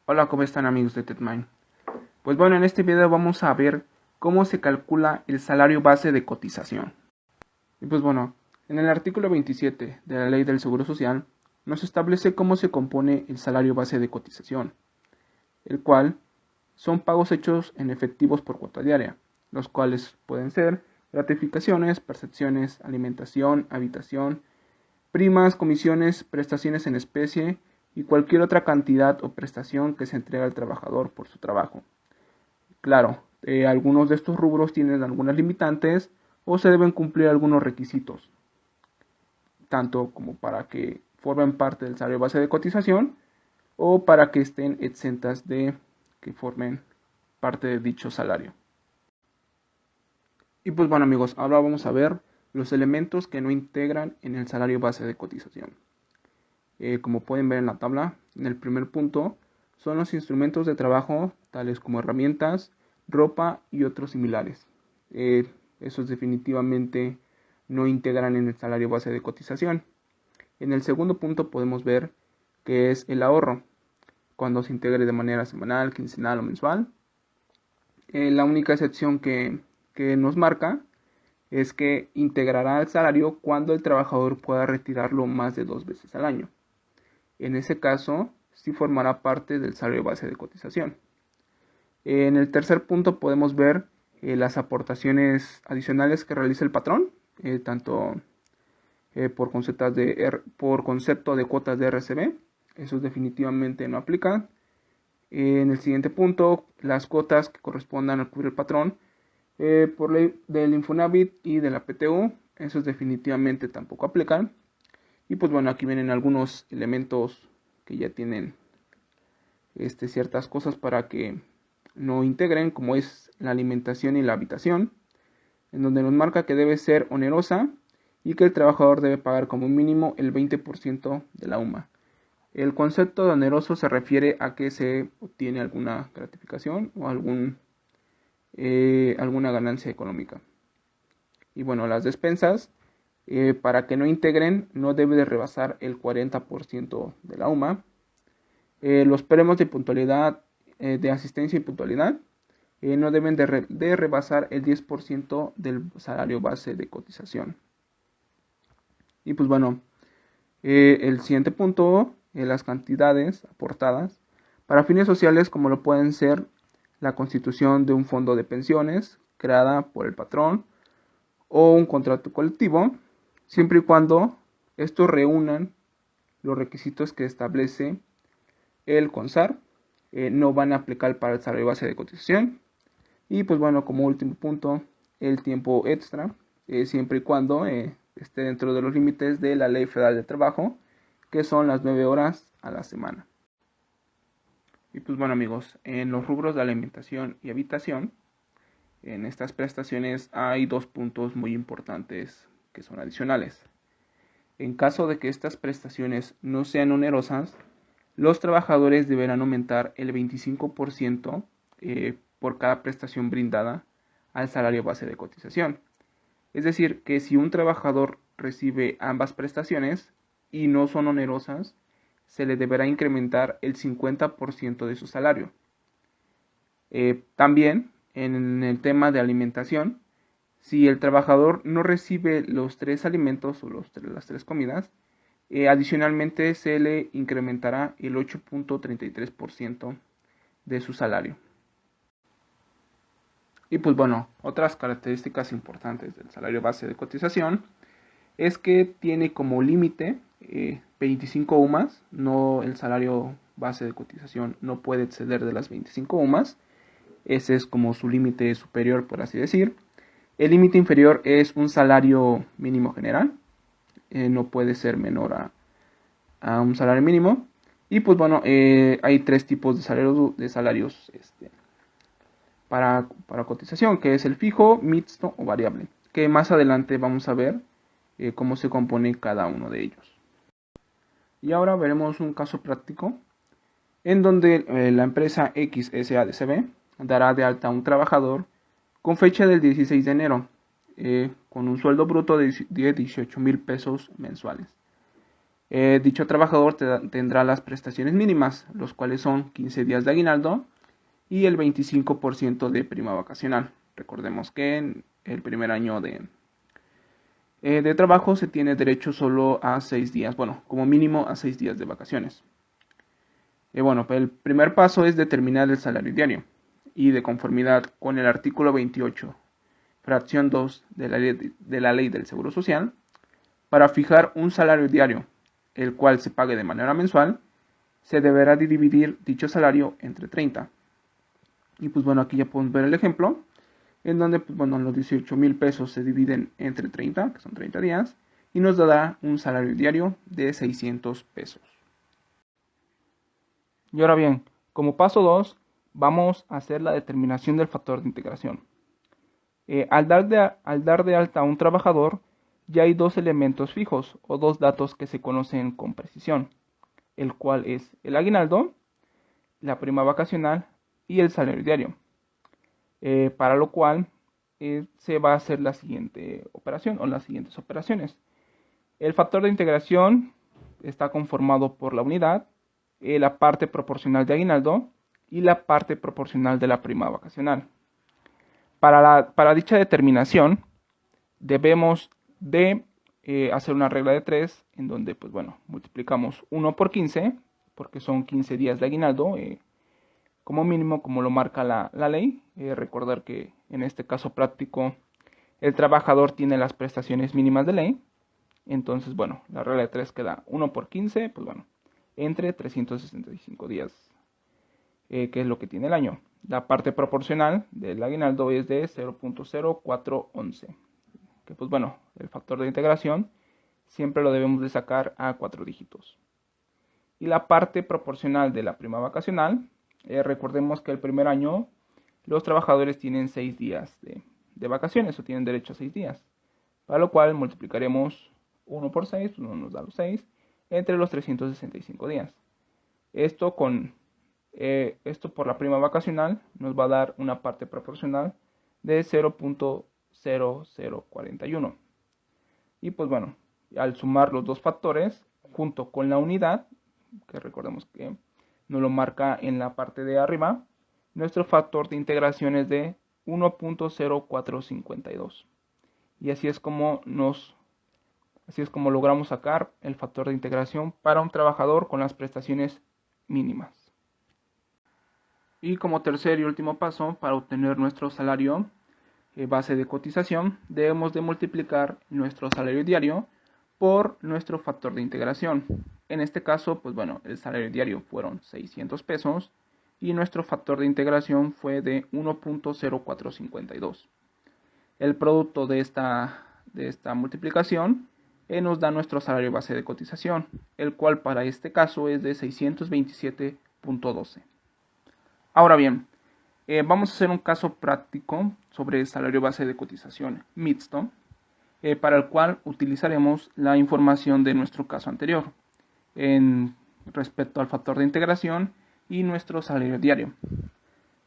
Hola, ¿cómo están amigos de TEDMIND? Pues bueno, en este video vamos a ver cómo se calcula el salario base de cotización. Y pues bueno, en el artículo 27 de la Ley del Seguro Social nos establece cómo se compone el salario base de cotización, el cual son pagos hechos en efectivos por cuota diaria, los cuales pueden ser gratificaciones, percepciones, alimentación, habitación, primas, comisiones, prestaciones en especie y cualquier otra cantidad o prestación que se entrega al trabajador por su trabajo. Claro, algunos de estos rubros tienen algunas limitantes o se deben cumplir algunos requisitos, tanto como para que formen parte del salario base de cotización o para que estén exentas de que formen parte de dicho salario. Y pues bueno amigos, ahora vamos a ver los elementos que no integran en el salario base de cotización. Como pueden ver en la tabla, en el primer punto son los instrumentos de trabajo tales como herramientas, ropa y otros similares. Esos definitivamente no integran en el salario base de cotización. En el segundo punto podemos ver que es el ahorro, cuando se integre de manera semanal, quincenal o mensual. La única excepción que nos marca es que integrará el salario cuando el trabajador pueda retirarlo más de 2 veces al año. En ese caso, sí formará parte del salario base de cotización. En el tercer punto podemos ver las aportaciones adicionales que realiza el patrón, tanto por concepto de cuotas de RCB. Esos definitivamente no aplican. En el siguiente punto, las cuotas que correspondan al cubrir el patrón por ley del Infonavit y de la PTU. Esos definitivamente tampoco aplican. Y pues bueno, aquí vienen algunos elementos que ya tienen ciertas cosas para que no integren, como es la alimentación y la habitación, en donde nos marca que debe ser onerosa y que el trabajador debe pagar como mínimo el 20% de la UMA. El concepto de oneroso se refiere a que se obtiene alguna gratificación o alguna ganancia económica. Y bueno, las despensas, para que no integren, no debe de rebasar el 40% de la UMA. Los premios de puntualidad, de asistencia y puntualidad, no deben de rebasar el 10% del salario base de cotización. Y pues bueno, el siguiente punto, las cantidades aportadas para fines sociales, como lo pueden ser la constitución de un fondo de pensiones creada por el patrón o un contrato colectivo, siempre y cuando estos reúnan los requisitos que establece el CONSAR, no van a aplicar para el salario base de cotización. Y pues bueno, como último punto, el tiempo extra, siempre y cuando esté dentro de los límites de la Ley Federal de Trabajo, que son las 9 horas a la semana. Y pues bueno amigos, en los rubros de alimentación y habitación, en estas prestaciones hay dos puntos muy importantes que son adicionales. En caso de que estas prestaciones no sean onerosas, los trabajadores deberán aumentar el 25% por cada prestación brindada al salario base de cotización. Es decir, que si un trabajador recibe ambas prestaciones y no son onerosas, se le deberá incrementar el 50% de su salario. También, en el tema de alimentación, si el trabajador no recibe los 3 alimentos o las 3 comidas, adicionalmente se le incrementará el 8.33% de su salario. Y pues bueno, otras características importantes del salario base de cotización es que tiene como límite 25 UMAS, no, el salario base de cotización no puede exceder de las 25 UMAS, ese es como su límite superior, por así decir. El límite inferior es un salario mínimo general, no puede ser menor a un salario mínimo. Y pues bueno, hay 3 tipos de salarios para cotización, que es el fijo, mixto o variable, que más adelante vamos a ver cómo se compone cada uno de ellos. Y ahora veremos un caso práctico en donde la empresa XSADCB dará de alta a un trabajador con fecha del 16 de enero, con un sueldo bruto de 18,000 pesos mensuales. Dicho trabajador tendrá las prestaciones mínimas, los cuales son 15 días de aguinaldo y el 25% de prima vacacional. Recordemos que en el primer año de trabajo se tiene derecho solo a 6 días, bueno, como mínimo a 6 días de vacaciones. Bueno, pues el primer paso es determinar el salario diario y de conformidad con el artículo 28, fracción 2 de la ley del Seguro Social, para fijar un salario diario, el cual se pague de manera mensual, se deberá dividir dicho salario entre 30. Y pues bueno, aquí ya podemos ver el ejemplo, en donde pues bueno, los 18,000 pesos se dividen entre 30, que son 30 días, y nos dará un salario diario de 600 pesos. Y ahora bien, como paso 2, vamos a hacer la determinación del factor de integración. Al dar de alta a un trabajador, ya hay dos elementos fijos o dos datos que se conocen con precisión, el cual es el aguinaldo, la prima vacacional y el salario diario. Para lo cual se va a hacer la siguiente operación o las siguientes operaciones. El factor de integración está conformado por la unidad, la parte proporcional de aguinaldo y la parte proporcional de la prima vacacional. Para dicha determinación debemos de hacer una regla de 3 en donde pues bueno, multiplicamos 1 por 15 porque son 15 días de aguinaldo como mínimo, como lo marca la ley. Recordar que en este caso práctico el trabajador tiene las prestaciones mínimas de ley. Entonces, bueno, la regla de 3 queda 1 por 15, pues bueno, entre 365 días, que es lo que tiene el año. La parte proporcional del aguinaldo es de 0.0411, que pues bueno, el factor de integración siempre lo debemos de sacar a 4 dígitos. Y la parte proporcional de la prima vacacional, recordemos que el primer año los trabajadores tienen 6 días de vacaciones o tienen derecho a 6 días, para lo cual multiplicaremos 1 por 6, uno nos da los 6, entre los 365 días. Esto por la prima vacacional nos va a dar una parte proporcional de 0.0041. Y pues bueno, al sumar los dos factores junto con la unidad, que recordemos que nos lo marca en la parte de arriba, nuestro factor de integración es de 1.0452. Y así es como logramos sacar el factor de integración para un trabajador con las prestaciones mínimas. Y como tercer y último paso, para obtener nuestro salario base de cotización, debemos de multiplicar nuestro salario diario por nuestro factor de integración. En este caso, pues bueno, el salario diario fueron 600 pesos y nuestro factor de integración fue de 1.0452. El producto de esta multiplicación nos da nuestro salario base de cotización, el cual para este caso es de 627.12. Ahora bien, vamos a hacer un caso práctico sobre el salario base de cotización mixto, para el cual utilizaremos la información de nuestro caso anterior respecto al factor de integración y nuestro salario diario.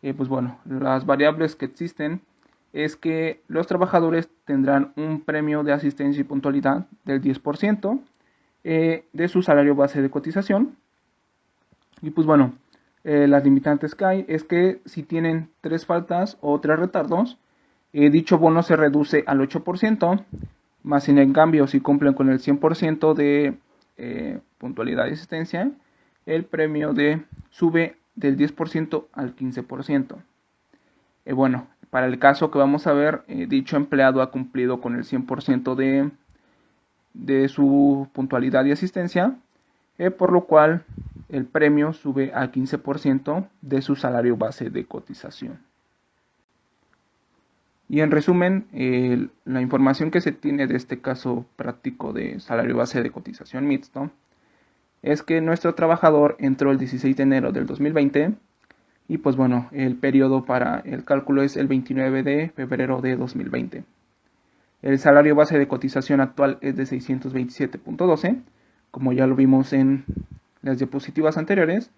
Pues bueno, las variables que existen es que los trabajadores tendrán un premio de asistencia y puntualidad del 10% de su salario base de cotización. Y pues bueno, las limitantes que hay es que si tienen 3 faltas o 3 retardos, dicho bono se reduce al 8%, más sin en cambio si cumplen con el 100% de puntualidad y asistencia, el premio sube del 10% al 15%. Bueno, para el caso que vamos a ver, dicho empleado ha cumplido con el 100% de su puntualidad y asistencia, por lo cual el premio sube al 15% de su salario base de cotización. Y en resumen, la información que se tiene de este caso práctico de salario base de cotización mixto es que nuestro trabajador entró el 16 de enero del 2020 y pues bueno, el periodo para el cálculo es el 29 de febrero de 2020. El salario base de cotización actual es de 627.12, como ya lo vimos en las diapositivas anteriores.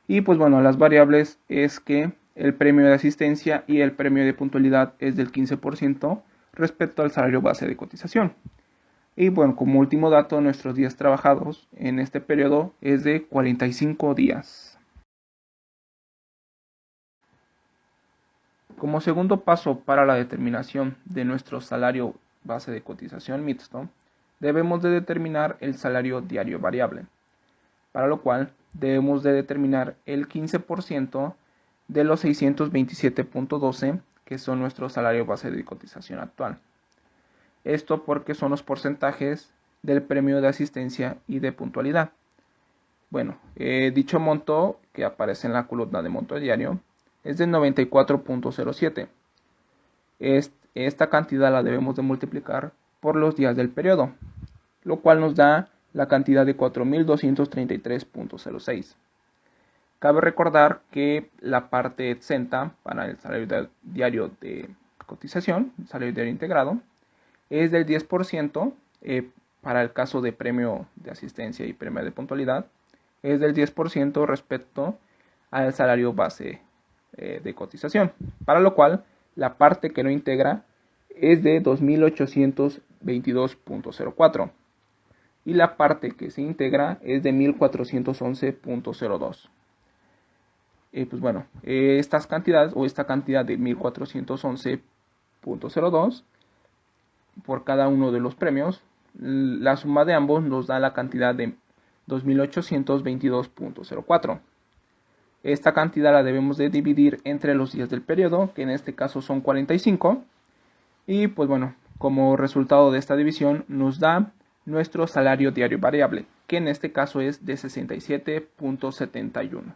Y pues bueno, las variables es que el premio de asistencia y el premio de puntualidad es del 15% respecto al salario base de cotización. Y bueno, como último dato, nuestros días trabajados en este periodo es de 45 días. Como segundo paso para la determinación de nuestro salario base de cotización mixto, debemos de determinar el salario diario variable, para lo cual debemos de determinar el 15% de los 627.12 que son nuestro salario base de cotización actual. Esto porque son los porcentajes del premio de asistencia y de puntualidad. Bueno, dicho monto que aparece en la columna de monto diario es de 94.07. Esta cantidad la debemos de multiplicar por los días del periodo, lo cual nos da la cantidad de 4.233.06. Cabe recordar que la parte exenta para el salario diario de cotización, el salario diario integrado, es del 10%, para el caso de premio de asistencia y premio de puntualidad, es del 10% respecto al salario base de cotización, para lo cual la parte que no integra es de 2.822.04 y la parte que se integra es de 1.411.02. Pues bueno, estas cantidades o esta cantidad de 1.411.02 por cada uno de los premios, la suma de ambos nos da la cantidad de 2.822.04. Esta cantidad la debemos de dividir entre los días del periodo, que en este caso son 45. Y pues bueno, como resultado de esta división nos da nuestro salario diario variable, que en este caso es de 67.71.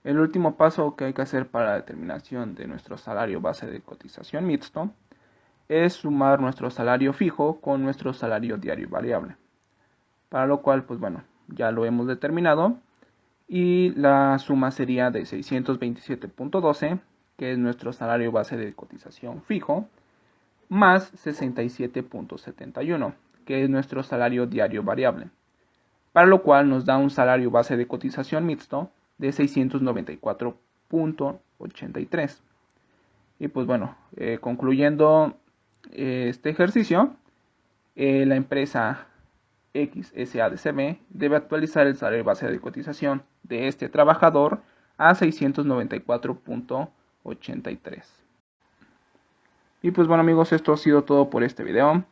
El último paso que hay que hacer para la determinación de nuestro salario base de cotización mixto es sumar nuestro salario fijo con nuestro salario diario variable. Para lo cual, pues bueno, ya lo hemos determinado y la suma sería de 627.12, que es nuestro salario base de cotización fijo, más 67.71, que es nuestro salario diario variable. Para lo cual nos da un salario base de cotización mixto de 694.83. Y pues bueno, concluyendo este ejercicio, la empresa XSADCB debe actualizar el salario base de cotización de este trabajador a 694.83. Y pues bueno amigos, esto ha sido todo por este video.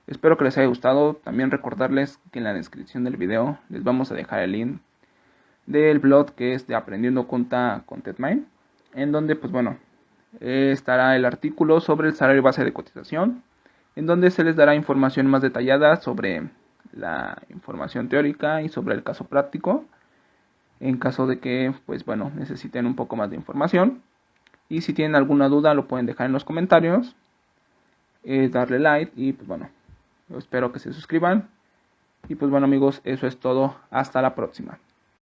Espero que les haya gustado. También recordarles que en la descripción del video les vamos a dejar el link del blog que es de Aprendiendo Conta con TEDmind, en donde pues bueno, estará el artículo sobre el salario base de cotización, en donde se les dará información más detallada sobre la información teórica y sobre el caso práctico, en caso de que pues bueno, necesiten un poco más de información. Y si tienen alguna duda lo pueden dejar en los comentarios, darle like y pues bueno, espero que se suscriban. Y pues bueno amigos, eso es todo. Hasta la próxima.